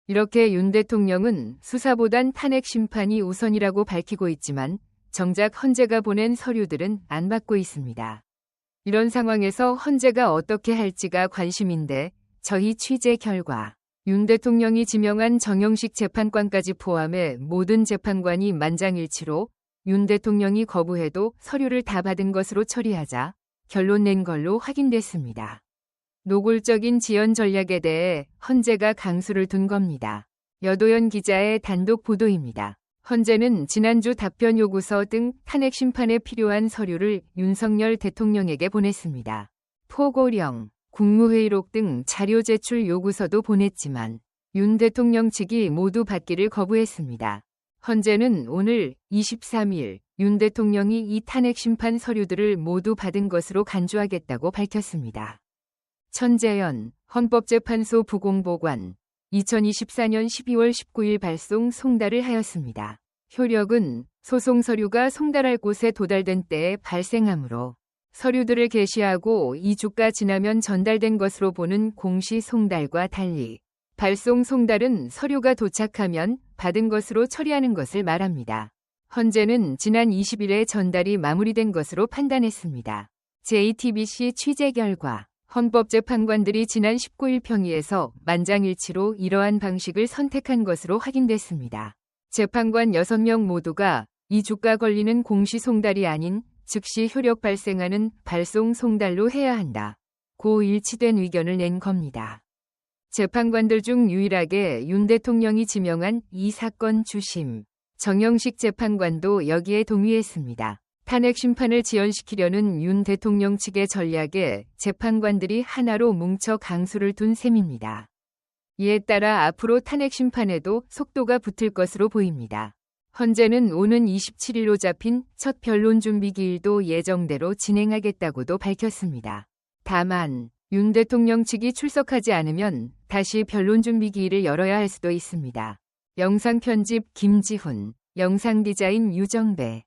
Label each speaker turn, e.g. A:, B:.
A: 이렇게 윤 대통령은 수사보단 탄핵 심판이 우선이라고 밝히고 있지만 정작 헌재가 보낸 서류들은 안 받고 있습니다. 이런 상황에서 헌재가 어떻게 할지가 관심인데 저희 취재 결과 윤 대통령이 지명한 정영식 재판관까지 포함해 모든 재판관이 만장일치로 윤 대통령이 거부해도 서류를 다 받은 것으로 처리하자 결론 낸 걸로 확인됐습니다. 노골적인 지연 전략에 대해 헌재가 강수를 둔 겁니다. 여도연 기자의 단독 보도입니다. 헌재는 지난주 답변 요구서 등 탄핵 심판에 필요한 서류를 윤석열 대통령에게 보냈습니다. 포고령, 국무회의록 등 자료 제출 요구서도 보냈지만 윤 대통령 측이 모두 받기를 거부했습니다. 헌재는 오늘 23일 윤 대통령이 이 탄핵 심판 서류들을 모두 받은 것으로 간주하겠다고 밝혔습니다. 천재현 헌법재판소 부공보관 2024년 12월 19일 발송 송달을 하였습니다. 효력은 소송 서류가 송달할 곳에 도달된 때에 발생하므로 서류들을 게시하고 2주가 지나면 전달된 것으로 보는 공시 송달과 달리 발송 송달은 서류가 도착하면 받은 것으로 처리하는 것을 말합니다. 헌재는 지난 20일에 전달이 마무리된 것으로 판단했습니다. JTBC 취재 결과 헌법재판관들이 지난 19일 평의에서 만장일치로 이러한 방식을 선택한 것으로 확인됐습니다. 재판관 6명 모두가 2주가 걸리는 공시 송달이 아닌 즉시 효력 발생하는 발송 송달로 해야 한다. 고 일치된 의견을 낸 겁니다. 재판관들 중 유일하게 윤 대통령이 지명한 이 사건 주심 정영식 재판관도 여기에 동의했습니다. 탄핵 심판을 지연시키려는 윤 대통령 측의 전략에 재판관들이 하나로 뭉쳐 강수를 둔 셈입니다. 이에 따라 앞으로 탄핵 심판에도 속도가 붙을 것으로 보입니다. 헌재는 오는 27일로 잡힌 첫 변론 준비 기일도 예정대로 진행하겠다고도 밝혔습니다. 다만 윤 대통령 측이 출석하지 않으면 다시 변론 준비 기일을 열어야 할 수도 있습니다. 영상 편집 김지훈, 영상 디자인 유정배.